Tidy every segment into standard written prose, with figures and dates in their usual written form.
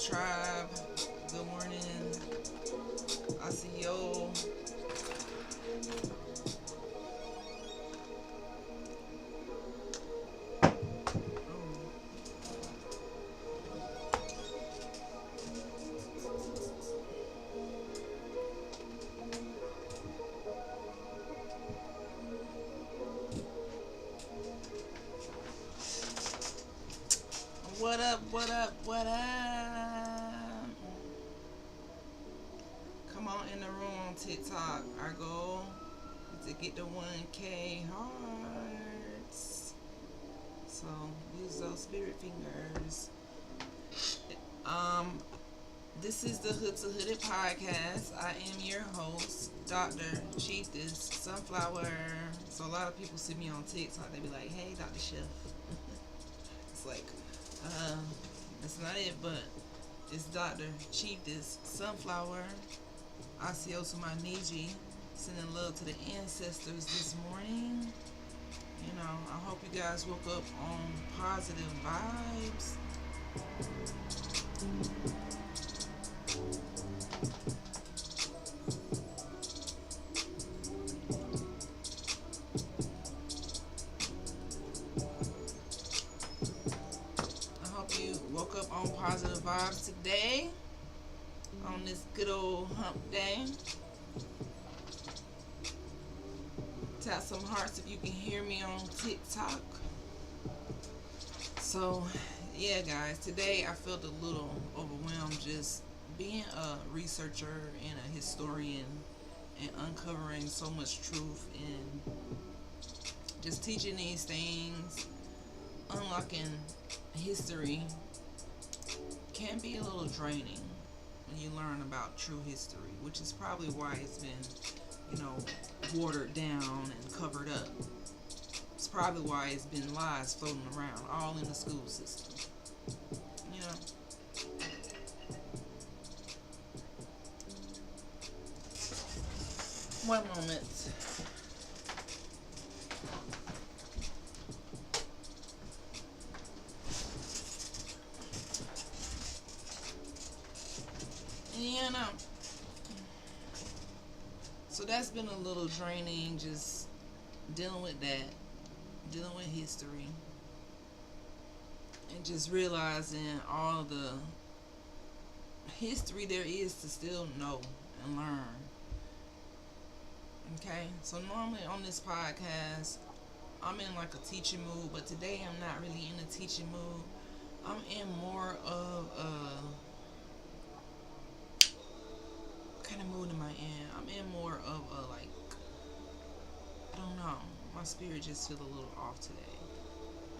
Tribe. Good morning. I see yo. What up? What up? What up? Come on in the room on TikTok. Our goal is to get to 1K hearts. So use those spirit fingers. Um, this is the Hood to Hooded podcast. I am your host, Dr. Chiefess Sunflower. So a lot of people see me on TikTok. They be like, "Hey, Dr. Chef." It's like, that's not it, but it's Dr. Chiefess Sunflower. Asio to my Niji. Sending love to the ancestors this morning. You know, I hope you guys woke up on positive vibes. I hope you woke up on positive vibes today, on this good old hump day. Tap some hearts if you can hear me on TikTok. So, yeah, guys, today I felt a little overwhelmed just being a researcher and a historian and uncovering so much truth and just teaching these things, unlocking history can be a little draining when you learn about true history, which is probably why it's been, watered down and covered up. It's probably why it's been lies floating around all in the school system. You know. One moment. So that's been a little draining, just dealing with that, dealing with history, and just realizing all the history there is to still know and learn. Okay, so normally on this podcast, I'm in like a teaching mood, but today I'm not really in a teaching mood. I'm in more of a, what kind of mood am I in? I'm in more of a, like, I don't know. My spirit just feel a little off today.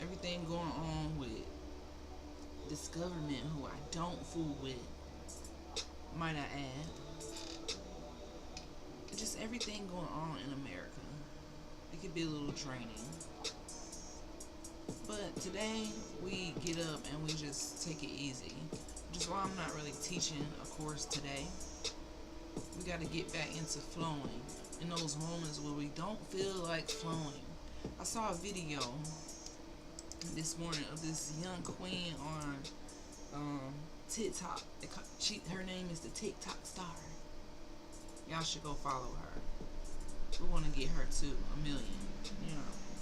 Everything going on with this government, who I don't fool with, might I add. Just everything going on in America. It could be a little draining. But today, we get up and we just take it easy. Which is why I'm not really teaching a course today. We got to get back into flowing in those moments where we don't feel like flowing. I saw a video this morning of this young queen on TikTok. Her name is the TikTok star. Y'all should go follow her. We want to get her to 1 million.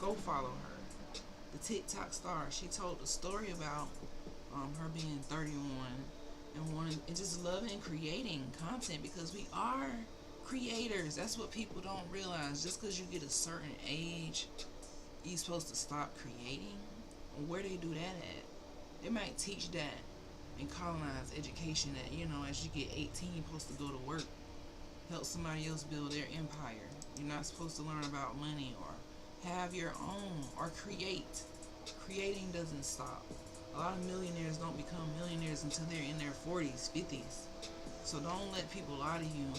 Go follow her. The TikTok star. She told a story about her being 31 and just loving creating content, because we are creators. That's what people don't realize. Just because you get a certain age, you're supposed to stop creating. Where they do that at? They might teach that in colonized education that, as you get 18, you're supposed to go to work, help somebody else build their empire. You're not supposed to learn about money or have your own or create. Creating doesn't stop. A lot of millionaires don't become millionaires until they're in their 40s, 50s. So don't let people lie to you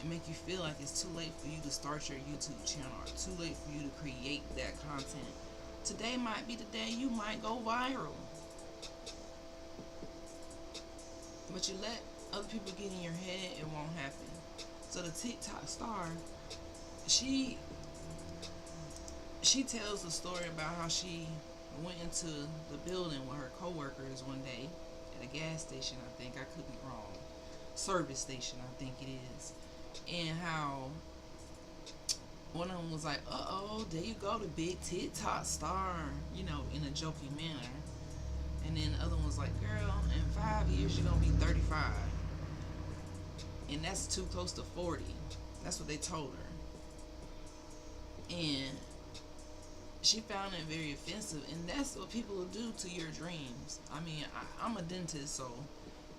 and make you feel like it's too late for you to start your YouTube channel or too late for you to create that content. Today might be the day you might go viral. But you let other people get in your head, it won't happen. So the TikTok star, she tells a story about how she went into the building with her coworkers one day at a gas station, I think. I could be wrong. Service station, I think it is. And how one of them was like, "Uh-oh, there you go, the big TikTok star," in a joking manner. And then the other one was like, "Girl, in 5 years you're gonna be 35, and that's too close to 40." That's what they told her, and she found it very offensive. And that's what people will do to your dreams. I mean, I'm a dentist, so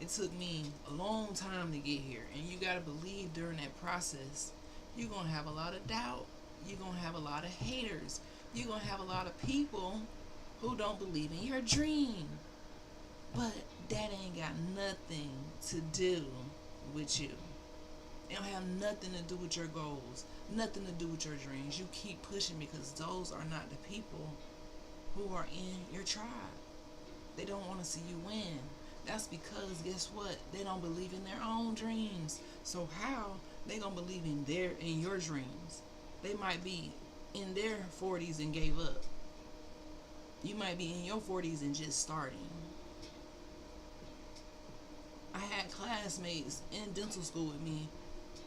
it took me a long time to get here, and you gotta believe during that process, you're gonna have a lot of doubt. You're gonna have a lot of haters. You're gonna have a lot of people who don't believe in your dream. But that ain't got nothing to do with you. It don't have nothing to do with your goals, nothing to do with your dreams. You keep pushing because those are not the people who are in your tribe. They don't want to see you win. That's because guess what? They don't believe in their own dreams. So how they gonna believe in your dreams? They might be in their 40s and gave up. You might be in your 40s and just starting. I had classmates in dental school with me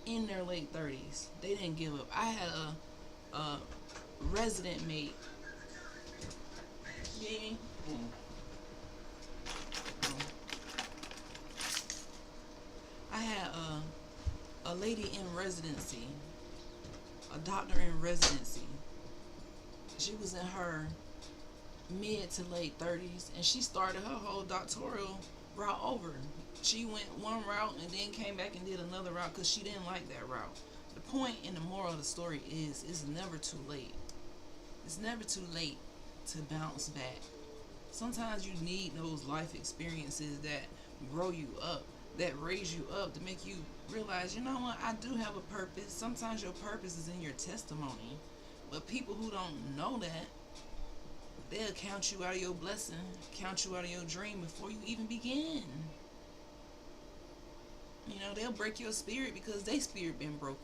in their late 30s. They didn't give up. I had a resident mate. Me. I had a lady in residency, a doctor in residency. She was in her mid to late 30s, and she started her whole doctoral route over. She went one route and then came back and did another route because she didn't like that route. The point and the moral of the story is it's never too late. It's never too late to bounce back. Sometimes you need those life experiences that grow you up, that raise you up, to make you realize, you know what, I do have a purpose. Sometimes your purpose is in your testimony. But people who don't know that, they'll count you out of your blessing, count you out of your dream before you even begin. They'll break your spirit because their spirit been broken.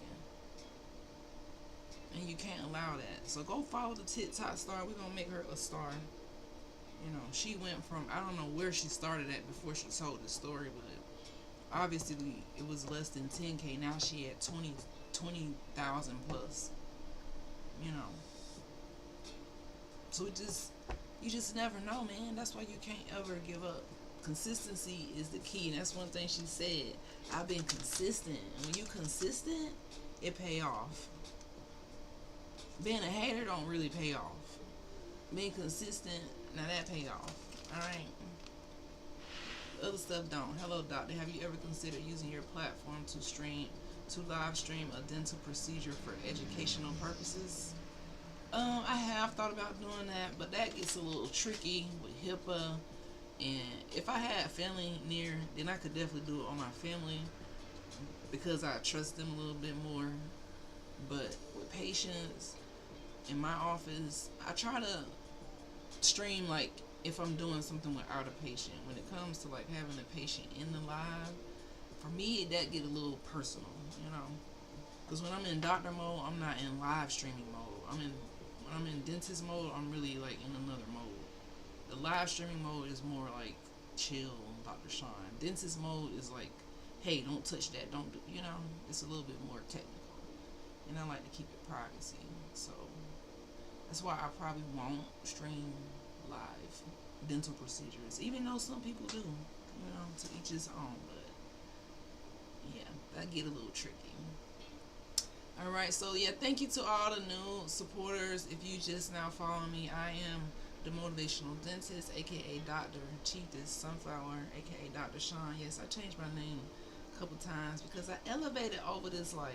And you can't allow that. So go follow the TikTok star. We're going to make her a star. She went from, I don't know where she started at before she told the story, but obviously it was less than 10K. Now she had 20,000 plus. So you just never know, man. That's why you can't ever give up. Consistency is the key, and that's one thing she said. I've been consistent. And when you consistent, it pay off. Being a hater don't really pay off. Being consistent, now that pay off. Alright. Other stuff don't. Hello, doctor. Have you ever considered using your platform to live stream a dental procedure for educational purposes? I have thought about doing that, but that gets a little tricky with HIPAA. And if I had family near, then I could definitely do it on my family because I trust them a little bit more. But with patients in my office, I try to stream like if I'm doing something without a patient. When it comes to like having a patient in the live, for me that get a little personal, because when I'm in doctor mode, I'm not in live streaming mode. When I'm in dentist mode, I'm really like in another mode. The live streaming mode is more like chill, Dr. Sean. Dentist mode is like, hey, don't touch that, don't do, it's a little bit more technical. And I like to keep it privacy. So that's why I probably won't stream live dental procedures, even though some people do, to each his own. But yeah, that get a little tricky. Alright, so yeah, thank you to all the new supporters. If you just now follow me, I am the motivational dentist, aka Dr. Chiefest Sunflower, aka Dr. Sean. Yes, I changed my name a couple times because I elevated over this life.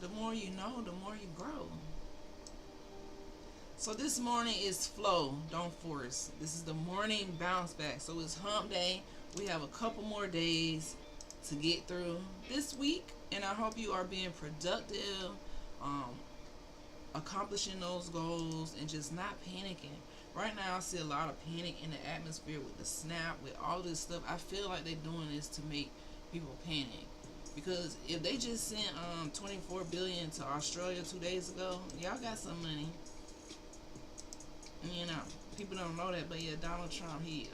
The more you know, the more you grow. So this morning is flow, don't force. This is the morning bounce back. So it's hump day. We have a couple more days to get through this week, and I hope you are being productive, accomplishing those goals, and just not panicking. Right now I see a lot of panic in the atmosphere with the snap, with all this stuff. I feel like they're doing this to make people panic, because if they just sent $24 billion to Australia 2 days ago, y'all got some money. People don't know that, but yeah, Donald Trump, he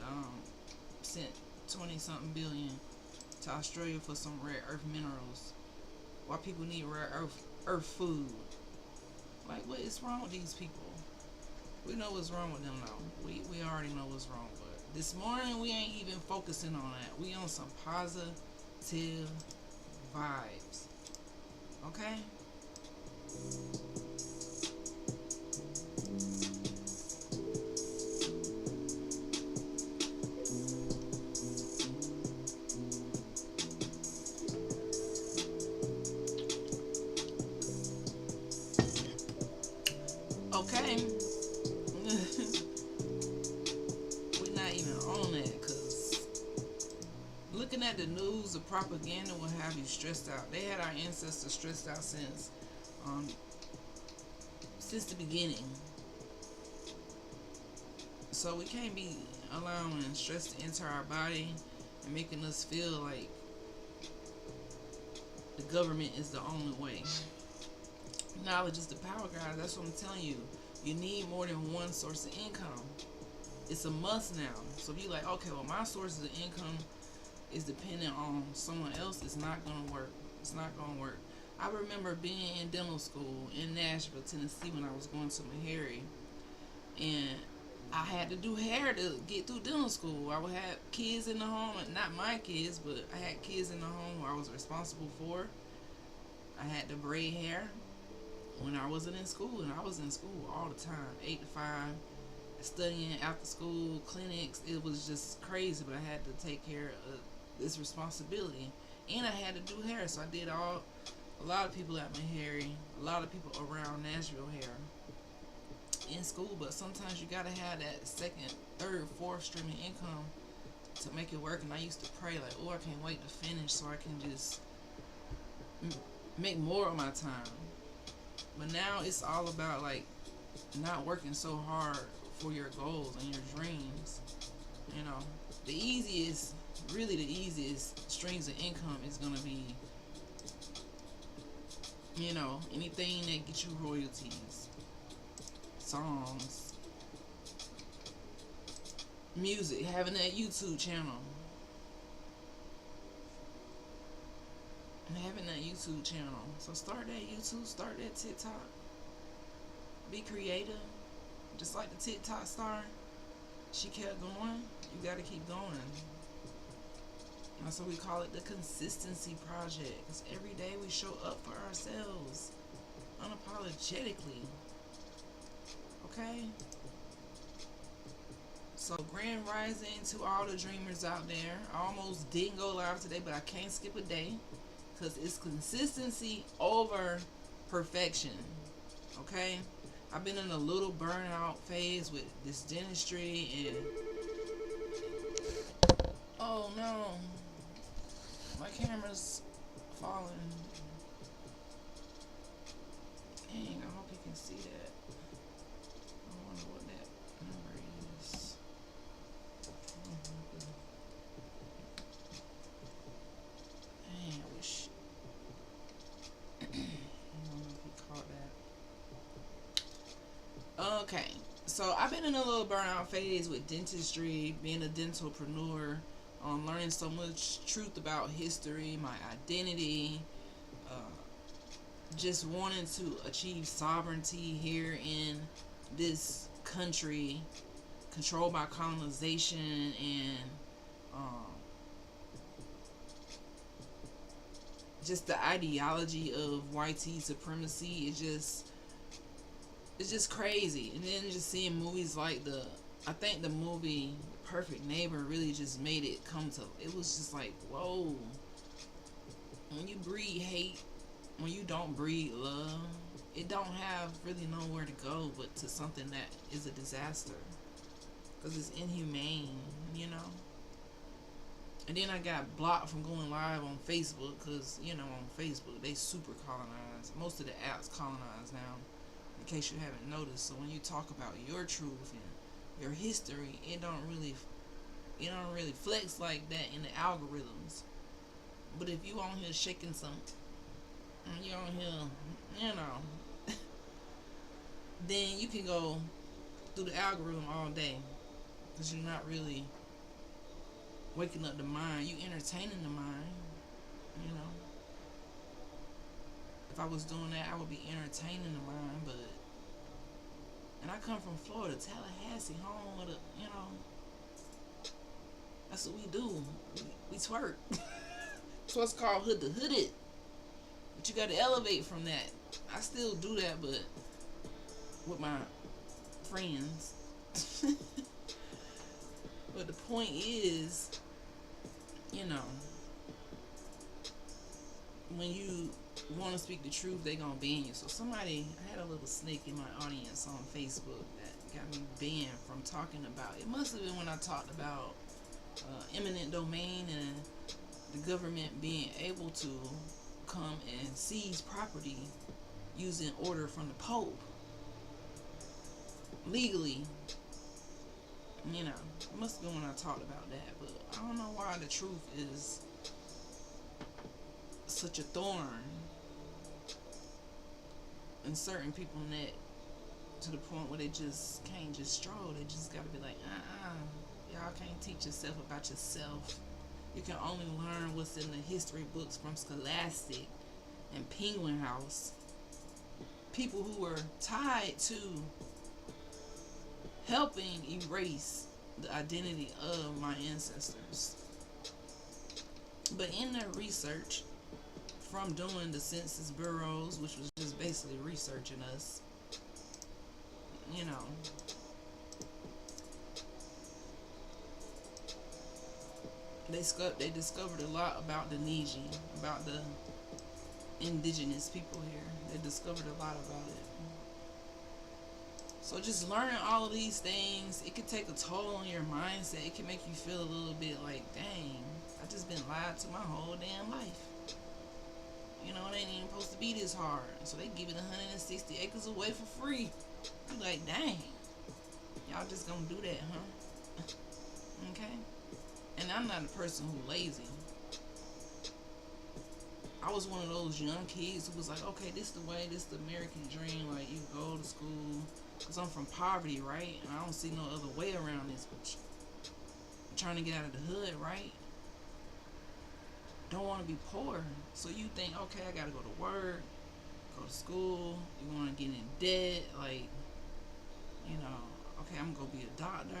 sent 20 something billion to Australia for some rare earth minerals. Why people need rare earth food? Like, what is wrong with these people? We know what's wrong with them now. We already know what's wrong. But this morning we ain't even focusing on that. We on some positive vibes. Okay? Okay. We're not even on that because looking at the news, the propaganda will have you stressed out. They had our ancestors stressed out um, since the beginning. So we can't be allowing stress to enter our body and making us feel like the government is the only way. Knowledge is the power, guys. That's what I'm telling you. You need more than one source of income. It's a must now. So if you like, okay, well, my source of income is dependent on someone else, it's not gonna work. It's not gonna work. I remember being in dental school in Nashville, Tennessee, when I was going to Meharry, and I had to do hair to get through dental school. I would have kids in the home, not my kids, but I had kids in the home where I was responsible for. I had to braid hair when I wasn't in school, and I was in school all the time, 8 to 5, studying after school, clinics. It was just crazy, but I had to take care of this responsibility, and I had to do hair, so I did a lot of people at Meharry, a lot of people around Nashville hair in school. But sometimes you gotta have that second, third, fourth stream of income to make it work. And I used to pray like, oh, I can't wait to finish so I can just make more of my time. But now it's all about like not working so hard for your goals and your dreams. You know, the easiest streams of income is gonna be, you know, anything that gets you royalties, songs, music, having that YouTube channel. So start that YouTube, start that TikTok. Be creative. Just like the TikTok star. She kept going. You gotta keep going. That's what we call it, the consistency project. 'Cause every day we show up for ourselves. Unapologetically. Okay? So grand rising to all the dreamers out there. I almost didn't go live today, but I can't skip a day. Because it's consistency over perfection. Okay? I've been in a little burnout phase with this dentistry and... Oh no. My camera's falling. Dang, I hope you can see that. I wonder what that number is. Dang, I wish. I don't know if you caught that. Okay, so I've been in a little burnout phase with dentistry, being a dentalpreneur, learning so much truth about history, my identity, just wanting to achieve sovereignty here in this country, controlled by colonization, and just the ideology of white supremacy is just crazy. And then just seeing movies like I think the movie Perfect Neighbor really just made it come to, it was just like, whoa. When you breed hate, when you don't breed love, it don't have really nowhere to go but to something that is a disaster. Because it's inhumane, you know. And then I got blocked from going live on Facebook because, you know, on Facebook, they super colonized. Most of the apps colonized now, in case you haven't noticed. So when you talk about your truth and your history, it don't really flex like that in the algorithms. But if you on here shaking some, you on here, you know, then you can go through the algorithm all day because you're not really waking up the mind. You entertaining the mind. You know, if I was doing that, I would be entertaining the mind. But and I come from Florida, Tallahassee, home of the, that's what we do. We twerk. That's what's called hood to hood it. But you got to elevate from that. I still do that, but with my friends. But the point is, when you want to speak the truth, they gonna ban you. So I had a little snake in my audience on Facebook that got me banned from talking about. It must have been when I talked about eminent domain and the government being able to come and seize property using order from the Pope legally. It must have been when I talked about that, but I don't know why the truth is such a thorn in certain people's neck, to the point where they just can't just stroll. They just gotta be like, y'all can't teach yourself about yourself. You can only learn what's in the history books from Scholastic and Penguin House. People who were tied to helping erase the identity of my ancestors. But in their research, from doing the census bureaus, which was just basically researching us, they discovered a lot about the Niji, about the indigenous people here. They discovered a lot about it. So just learning all of these things, it could take a toll on your mindset. It can make you feel a little bit like, dang, I just been lied to my whole damn life. It ain't even supposed to be this hard. So they give it 160 acres away for free. I'm like, dang, y'all just gonna do that, huh? Okay? And I'm not a person who's lazy. I was one of those young kids who was like, okay, this the way, this the American dream. Like, you go to school, because I'm from poverty, right? And I don't see no other way around this. I'm trying to get out of the hood, right? Don't want to be poor. So you think, okay, I gotta go to work, go to school. You want to get in debt, like, okay, I'm gonna be a doctor.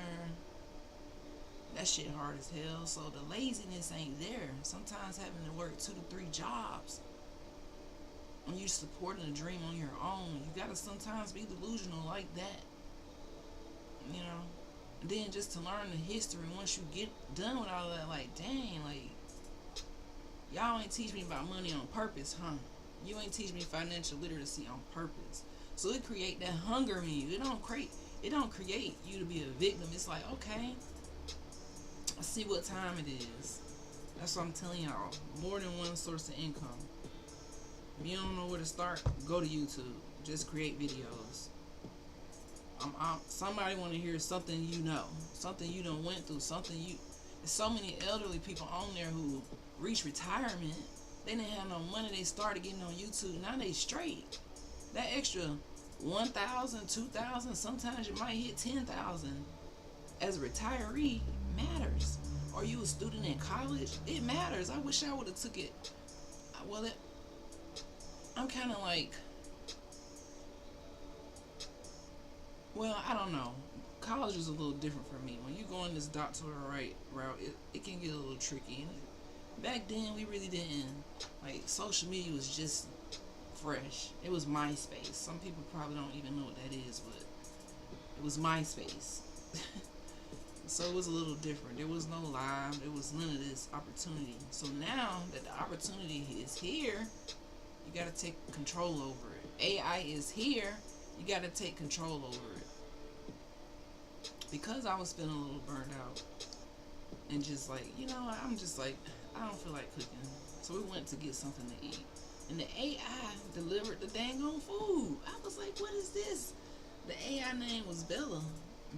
That shit hard as hell. So the laziness ain't there. Sometimes having to work 2 to 3 jobs when you're supporting a dream on your own, you gotta sometimes be delusional like that. And then just to learn the history, once you get done with all that, like, dang, like, y'all ain't teach me about money on purpose, huh? You ain't teach me financial literacy on purpose. So it create that hunger in you. It don't create you to be a victim. It's like, okay, I see what time it is. That's what I'm telling y'all. More than one source of income. If you don't know where to start, go to YouTube. Just create videos. Somebody want to hear something something you done went through, there's so many elderly people on there who reach retirement. They didn't have no money. They started getting on YouTube. Now they straight. That extra 1,000, 2,000, sometimes you might hit 10,000 as a retiree matters. Or you a student in college, it matters. I wish I would have took it. I'm kind of like, I don't know. College is a little different for me. When you go in this doctoral route, it can get a little tricky. And back then, we really didn't, like, social media was just fresh. It was MySpace. Some people probably don't even know what that is, but it was MySpace. So it was a little different. There was no live. There was none of this opportunity. So now that the opportunity is here, you got to take control over it. AI is here. You got to take control over it. Because I was feeling a little burned out. And just like, I'm just like, I don't feel like cooking. So we went to get something to eat. And the AI delivered the dang on food. I was like, what is this? The AI name was Bella.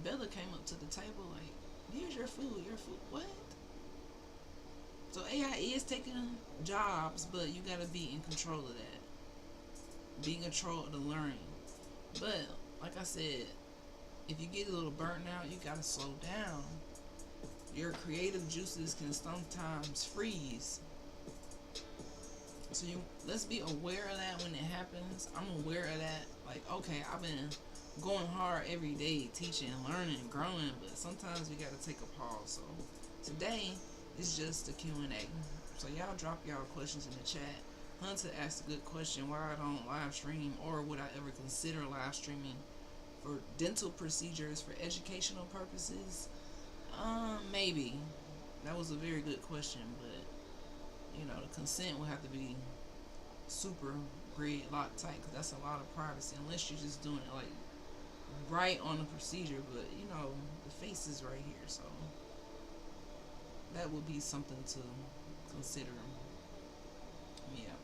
Bella came up to the table like, here's your food. What? So AI is taking jobs, but you got to be in control of that. Be in control of the learning. But, like I said, if you get a little burnt out, you got to slow down. your creative juices can sometimes freeze. So let's be aware of that when it happens. I'm aware of that. Like, okay, I've been going hard every day, teaching, learning, growing, but sometimes we gotta take a pause. So today is just a Q&A. So y'all drop y'all questions in the chat. Hunter asked a good question: why I don't live stream, or would I ever consider live streaming for dental procedures for educational purposes? Maybe. That was a very good question, but the consent will have to be super grid locked tight, because that's a lot of privacy, unless you're just doing it like right on the procedure. But the face is right here, so that would be something to consider. Yeah.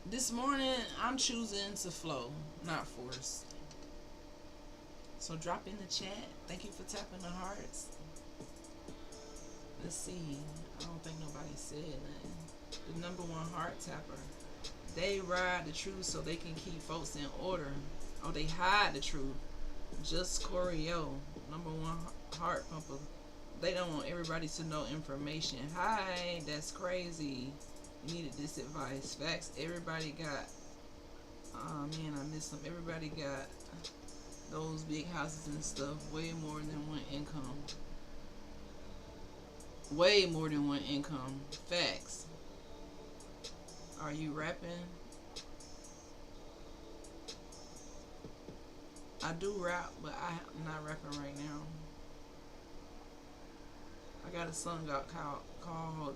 This morning I'm choosing to flow, not force. So drop in the chat. Thank you for tapping the hearts. Let's see. I don't think nobody said nothing. The number one heart tapper. They ride the truth so they can keep folks in order. Oh, they hide the truth. Just Corio, number one heart pumper. They don't want everybody to know information. Hi, that's crazy. You needed this advice. Facts. Everybody got. Oh man, I missed them. Everybody got those big houses and stuff. Way more than one income. Way more than one income. Facts. Are you rapping? I do rap, but I'm not rapping right now. I got a song out called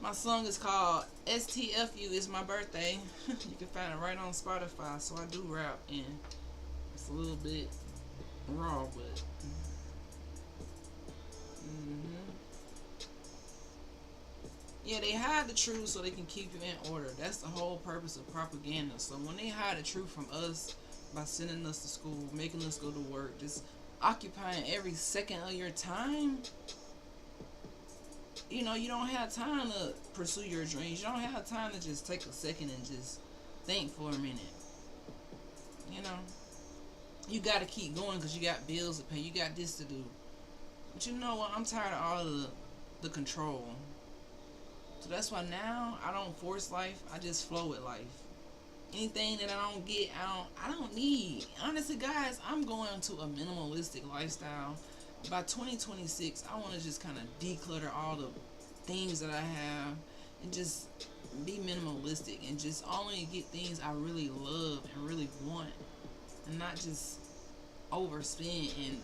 my song is called STFU. It's my birthday. You can find it right on Spotify. So I do rap, and it's a little bit raw, but yeah, they hide the truth so they can keep you in order. That's the whole purpose of propaganda. So when they hide the truth from us by sending us to school, making us go to work, just occupying every second of your time, you don't have time to pursue your dreams. You don't have time to just take a second and just think for a minute. You got to keep going because you got bills to pay. You got this to do. But you know what? I'm tired of all of the control. So that's why now I don't force life. I just flow with life. Anything that I don't get, I don't need. Honestly, guys, I'm going to a minimalistic lifestyle. By 2026, I want to just kind of declutter all the things that I have and just be minimalistic and just only get things I really love and really want, and not just overspend and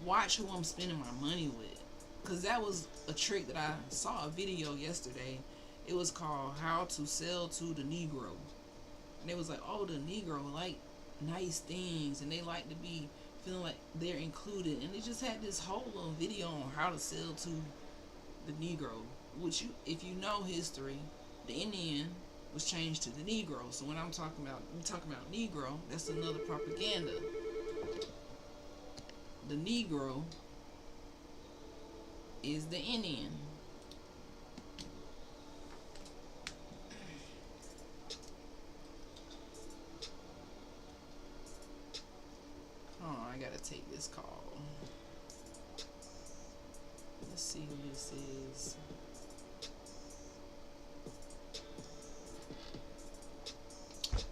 watch who I'm spending my money with. Because that was a trick that I saw a video yesterday. It was called How to Sell to the Negro. And it was like, oh, the Negro like nice things, and they like to be feeling like they're included. And they just had this whole little video on how to sell to the Negro. Which, if you know history, the Indian was changed to the Negro. So when I'm talking about Negro, that's another propaganda. The Negro is the Indian. Oh, I gotta take this call. Let's see who this is.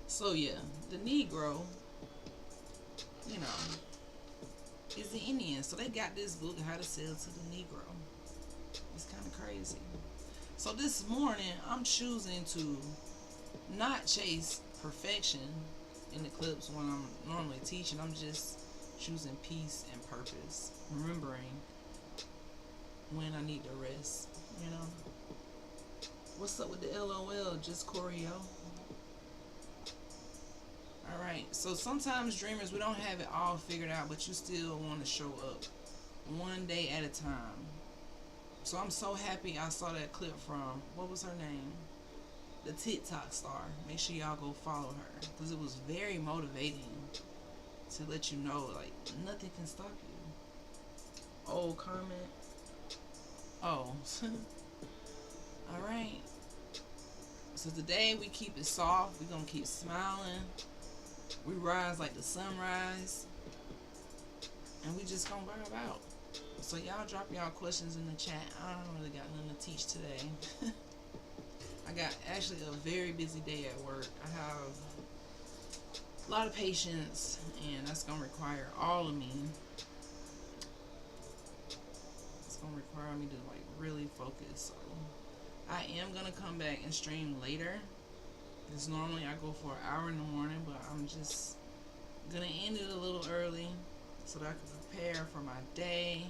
So yeah, the Negro, is the Indian. So they got this book, How to Sell to the Negro. It's kind of crazy. So this morning, I'm choosing to not chase perfection in the clips when I'm normally teaching. I'm just choosing peace and purpose. Remembering when I need to rest, What's up with the LOL? Just Corio. Alright, so sometimes dreamers, we don't have it all figured out, but you still want to show up one day at a time. So I'm so happy I saw that clip from, what was her name? The TikTok star. Make sure y'all go follow her, because it was very motivating to let you know, like, nothing can stop you. Oh, comment. Oh. Alright. So today we keep it soft. We're going to keep smiling. We rise like the sunrise. And we we just gonna vibe out. So y'all drop y'all questions in the chat. I don't really got nothing to teach today. I got actually a very busy day at work. I have a lot of patience, and that's gonna require all of me. It's gonna require me to like really focus. So I am gonna come back and stream later. Because normally I go for an hour in the morning, but I'm just gonna end it a little early so that I can prepare for my day.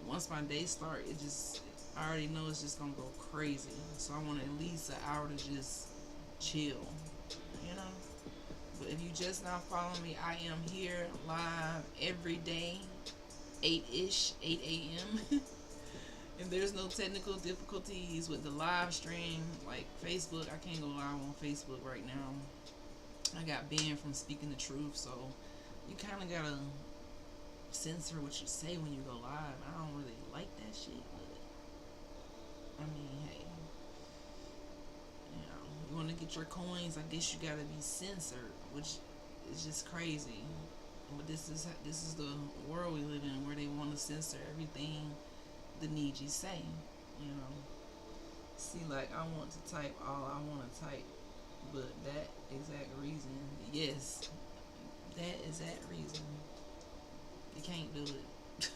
Once my day starts, I already know it's just gonna go crazy. So I want at least an hour to just chill, you know. But if you just now follow me, I am here live every day, 8 a.m. And there's no technical difficulties with the live stream, like Facebook. I can't go live on Facebook right now. I got banned from speaking the truth, so you kind of gotta censor what you say when you go live. I don't really like that shit, but I mean, hey, you want to get your coins, I guess you gotta be censored, which is just crazy. But this is the world we live in, where they want to censor everything the Niji say, you know. See, like, I want to type all I want to type, but that exact reason, yes, that exact reason, you can't do it.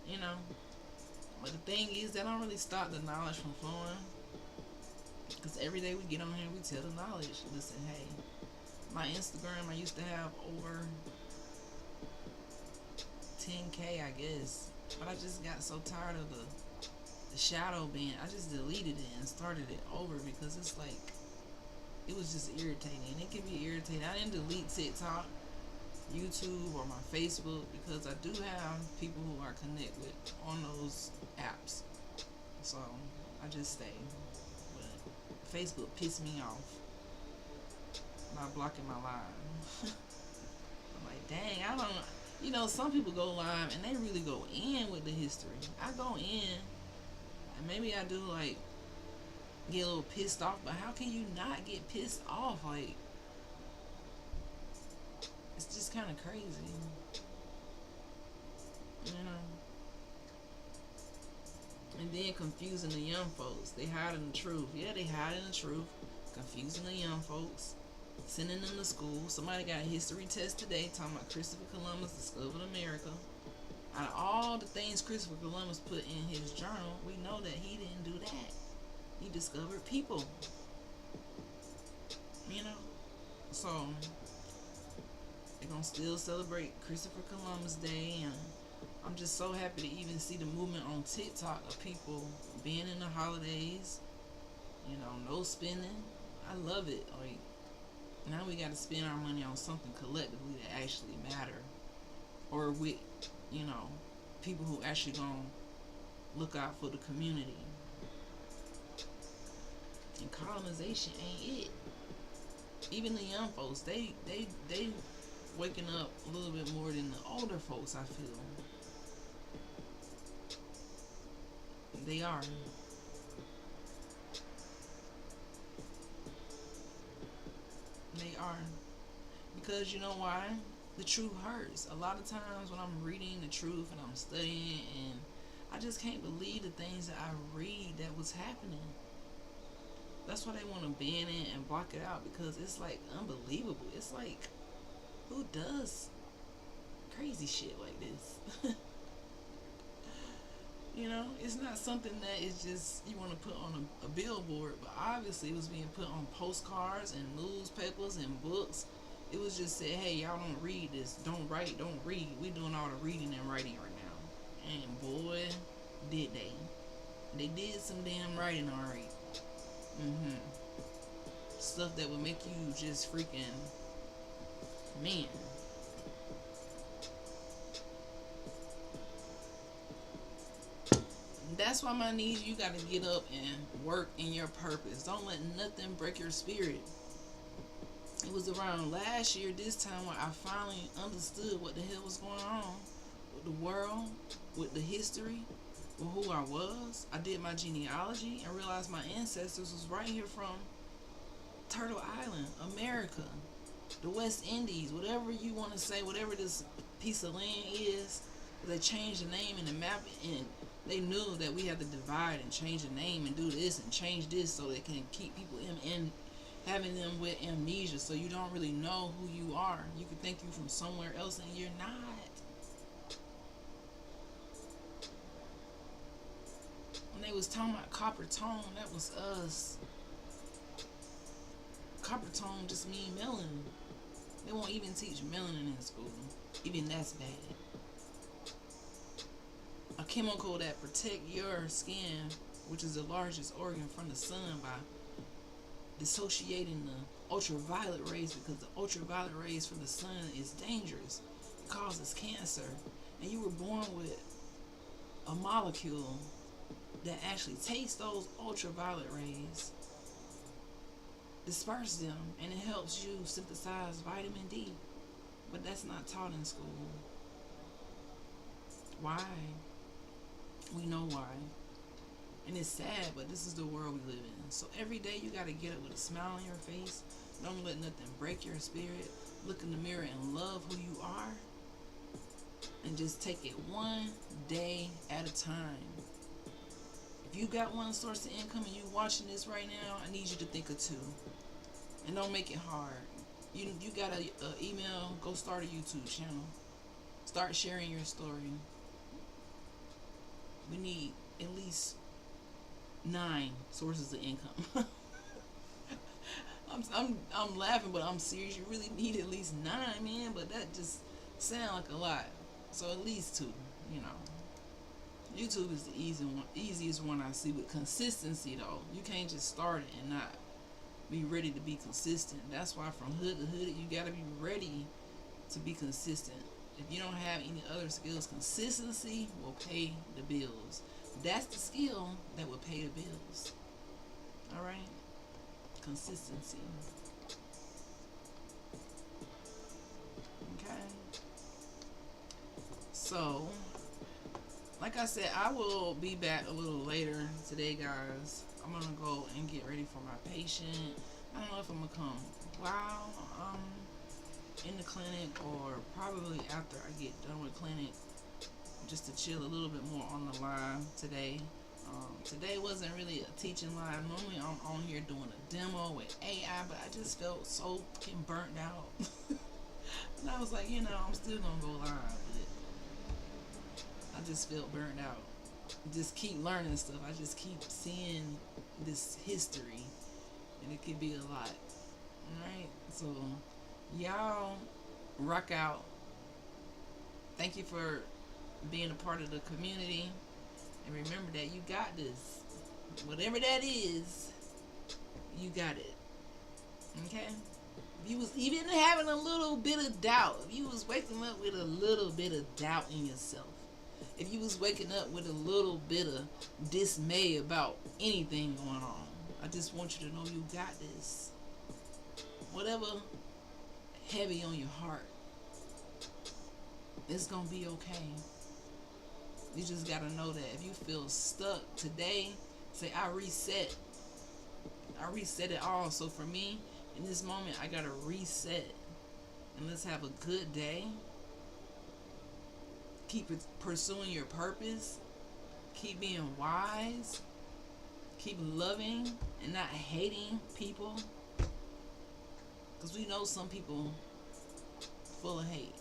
You know. But the thing is, that don't really stop the knowledge from flowing, because every day we get on here, we tell the knowledge, listen, hey, my Instagram, I used to have over 10K, I guess. But I just got so tired of the shadow ban. I just deleted it and started it over, because it's like, it was just irritating. And it can be irritating. I didn't delete TikTok, YouTube, or my Facebook, because I do have people who are connected on those apps. So I just stay. But Facebook pissed me off by blocking my live. I'm like, dang, I don't. You know, some people go live and they really go in with the history. I go in, and maybe I do like get a little pissed off, but how can you not get pissed off? Like, it's just kind of crazy, you know. And then confusing the young folks. They hiding the truth. Yeah, they hiding the truth. Confusing the young folks. Sending them to school. Somebody got a history test today talking about Christopher Columbus discovered America. Out of all the things Christopher Columbus put in his journal, we know that he didn't do that. He discovered people. You know? So, they're going to still celebrate Christopher Columbus Day. And I'm just so happy to even see the movement on TikTok of people being in the holidays. You know, no spending. I love it. Like, now we got to spend our money on something collectively that actually matter, or with, you know, people who actually gonna look out for the community. And colonization ain't it. Even the young folks, they waking up a little bit more than the older folks. I feel they are. They are. Because you know why? The truth hurts. A lot of times when I'm reading the truth and I'm studying, and I just can't believe the things that I read that was happening. That's why they want to ban it and block it out, because it's like unbelievable. It's like, who does crazy shit like this? You know, it's not something that is just you want to put on a billboard, but obviously it was being put on postcards and newspapers and books. It was just said, hey, y'all don't read this, don't write, don't read. We doing all the reading and writing right now. And boy, did they. They did some damn writing alright. Stuff that would make you just freaking, man. That's why, my knees, you got to get up and work in your purpose. Don't let nothing break your spirit. It was around last year, this time, when I finally understood what the hell was going on with the world, with the history, with who I was. I did my genealogy and realized my ancestors was right here from Turtle Island, America, the West Indies, whatever you want to say, whatever this piece of land is. They changed the name in the map, and they knew that we had to divide and change the name and do this and change this so they can keep people in having them with amnesia, so you don't really know who you are. You could think you're from somewhere else and you're not. When they was talking about copper tone, that was us. Copper tone just mean melanin. They won't even teach melanin in school. Even that's bad. A chemical that protect your skin, which is the largest organ from the sun, by dissociating the ultraviolet rays, because the ultraviolet rays from the sun is dangerous. It causes cancer. And you were born with a molecule that actually takes those ultraviolet rays, disperse them, and it helps you synthesize vitamin D. But that's not taught in school. Why? We know why. And it's sad, but this is the world we live in. So every day you got to get up with a smile on your face. Don't let nothing break your spirit. Look in the mirror and love who you are. And just take it one day at a time. If you got one source of income and you watching this right now, I need you to think of two. And don't make it hard. You got a email, go start a YouTube channel. Start sharing your story. We need at least 9 sources of income. I'm laughing, but I'm serious. You really need at least 9, man. But that just sounds like a lot. So at least 2, you know. YouTube is the easiest one I see with consistency, though. You can't just start it and not be ready to be consistent. That's why from hood to hood, you gotta be ready to be consistent. If you don't have any other skills, consistency will pay the bills. That's the skill that will pay the bills. Alright? Consistency. Okay? So, like I said, I will be back a little later today, guys. I'm going to go and get ready for my patient. I don't know if I'm going to come while in the clinic or probably after I get done with clinic, just to chill a little bit more on the live today. Today wasn't really a teaching live. Normally I'm on here doing a demo with AI, but I just felt so fucking burnt out. And I was like, you know, I'm still going to go live, but I just felt burnt out. Just keep learning stuff. I just keep seeing this history, and it could be a lot. Alright, so y'all rock out. Thank you for being a part of the community, and remember that you got this. Whatever that is, you got it. Okay? If you was even having a little bit of doubt, if you was waking up with a little bit of doubt in yourself, if you was waking up with a little bit of dismay about anything going on, I just want you to know you got this. Whatever heavy on your heart, it's gonna be okay. You just gotta know that if you feel stuck today, say, I reset. I reset it all. So for me, in this moment, I gotta reset. And let's have a good day. Keep pursuing your purpose. Keep being wise. Keep loving and not hating people. Because we know some people full of hate.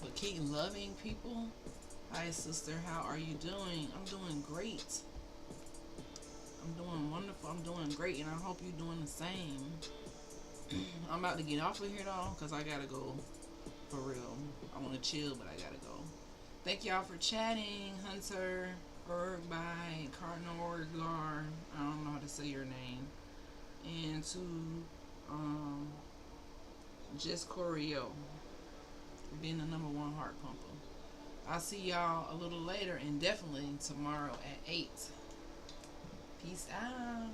But keep loving people. Hi, sister. How are you doing? I'm doing great. I'm doing wonderful. I'm doing great. And I hope you're doing the same. I'm about to get off of here, though, because I got to go. For real. I want to chill, but I got to go. Thank y'all for chatting. Hunter, Ergby, Carnorgar. I don't know how to say your name. And to Just Corio. Being the #1 heart pumper. I'll see y'all a little later, and definitely tomorrow at 8. Peace out.